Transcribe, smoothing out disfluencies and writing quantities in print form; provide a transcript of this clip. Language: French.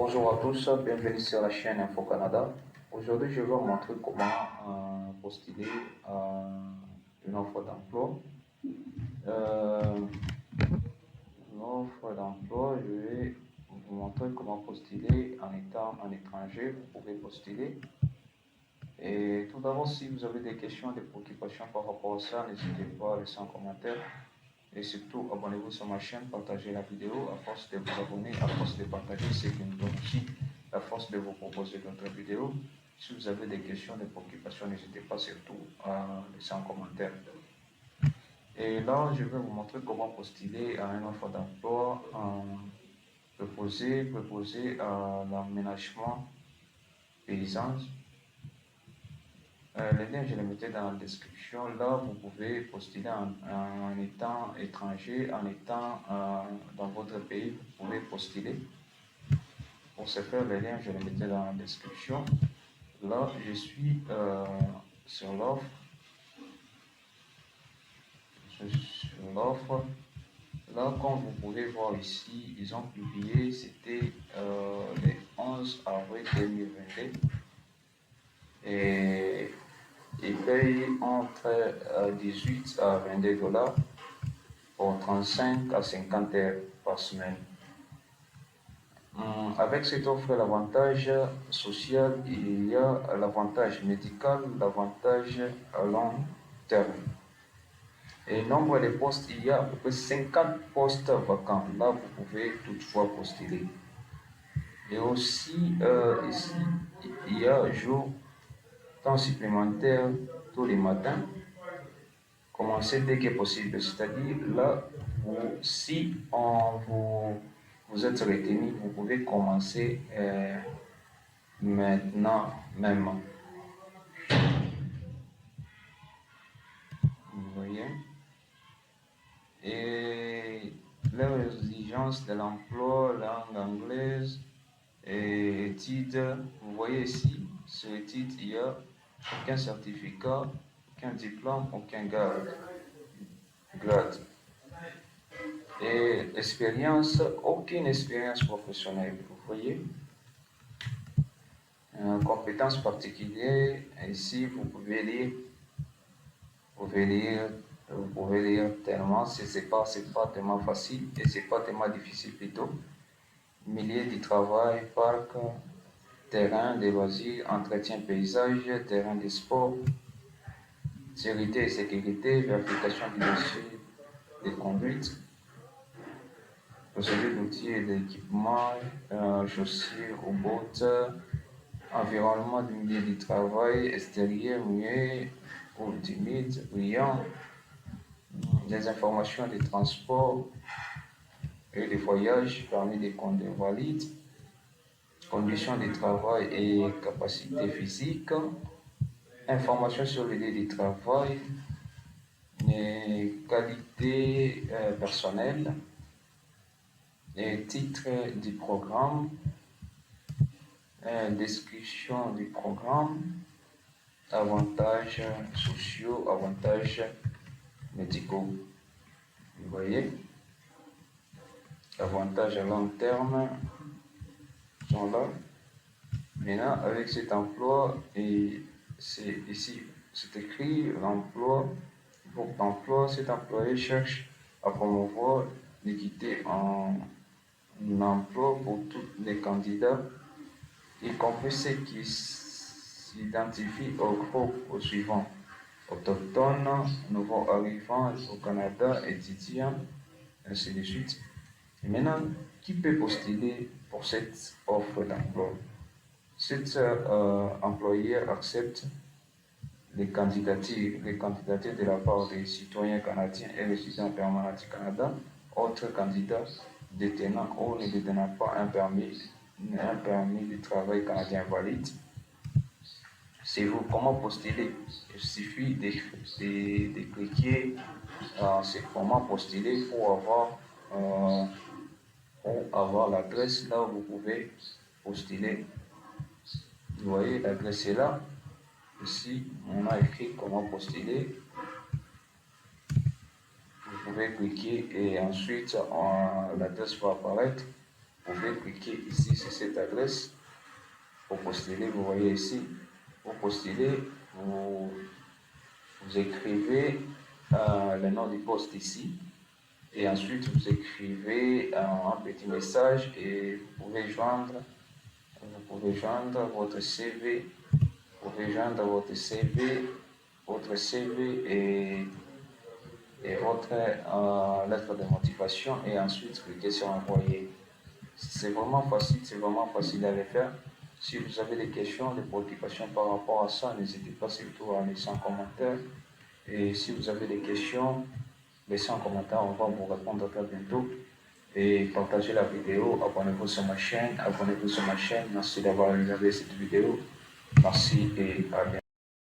Bonjour à tous, bienvenue sur la chaîne Info Canada. Aujourd'hui, je vais vous montrer comment postuler à une offre d'emploi. Une offre d'emploi, je vais vous montrer comment postuler en étant un étranger. Vous pouvez postuler. Et tout d'abord, si vous avez des questions, des préoccupations par rapport à ça, n'hésitez pas à laisser un commentaire. Et surtout, abonnez-vous sur ma chaîne, partagez la vidéo. À force de vous abonner, à force de partager, c'est que nous donne aussi la force de vous proposer d'autres vidéos. Si vous avez des questions, des préoccupations, n'hésitez pas surtout à laisser un commentaire. Et là, je vais vous montrer comment postuler à une offre d'emploi préposé à l'aménagement paysan. Les liens, je les mettais dans la description. Là, vous pouvez postuler en étant étranger, en étant dans votre pays, vous pouvez postuler. Pour ce faire, les liens, je les mettais dans la description. Là, je suis sur l'offre. Là, comme vous pouvez voir ici, ils ont publié, c'était le 11 avril 2022. Et ils payent entre 18 à 22 dollars pour 35 à 50 heures par semaine. Avec cette offre, l'avantage social, il y a l'avantage médical, l'avantage à long terme. Et nombre de postes, il y a à peu près 50 postes vacants. Là, vous pouvez toutefois postuler. Et aussi, ici, il y un jour temps supplémentaire tous les matins. Commencez dès que possible. C'est-à-dire, là, si vous êtes retenu, vous pouvez commencer maintenant même. Vous voyez? Et les exigences de l'emploi, langue anglaise et études, vous voyez ici, sur études, il n'y a aucun certificat, aucun diplôme, aucun grade. Et expérience, aucune expérience professionnelle, vous voyez. Compétences particulières, ici vous pouvez lire, vous pouvez lire tellement, c'est pas tellement facile et c'est pas tellement difficile plutôt. Milieu du travail, parc, terrain de loisirs, entretien paysage, terrain de sport, sécurité et sécurité, vérification du dossier de conduite, procédure d'outils et d'équipement, chaussures ou bottes, environnement du milieu du travail, extérieur, mouillé ou humide, brillant, des informations des transports et des voyages parmi les conduits valides, conditions de travail et capacités physiques, informations sur le lieu de travail, les qualités personnelles, les titres du programme, description du programme, avantages sociaux, avantages médicaux. Vous voyez, avantages à long terme sont là. Maintenant, avec cet emploi, et c'est ici, c'est écrit l'emploi, cet employé cherche à promouvoir l'équité en emploi pour tous les candidats, y compris ceux qui s'identifient au groupe au suivant: autochtones, nouveaux arrivants au Canada, étudiants, ainsi de suite. Et maintenant, qui peut postuler pour cette offre d'emploi? Cet employeur accepte les candidatures de la part des citoyens canadiens et résidents permanents du Canada, autres candidats détenant ou ne détenant pas un permis de travail canadien valide. C'est vous. Comment postuler? Il suffit de cliquer sur comment postuler pour avoir l'adresse là où vous pouvez postuler. Vous voyez, l'adresse est là. Ici, on a écrit comment postuler. Vous pouvez cliquer et ensuite l'adresse va apparaître. pouvez cliquer ici sur cette adresse pour postuler. Vous voyez ici, pour postuler, vous écrivez le nom du poste ici et ensuite vous écrivez un petit message et vous pouvez joindre votre CV, votre CV et votre lettre de motivation et ensuite cliquez sur envoyer. C'est vraiment facile à le faire. Si vous avez des questions, des préoccupations par rapport à ça, n'hésitez pas surtout à laisser un commentaire. Et si vous avez des questions, laissez un commentaire, on va vous répondre très bientôt. Et partagez la vidéo, abonnez-vous sur ma chaîne, Merci d'avoir regardé cette vidéo. Merci et à bientôt.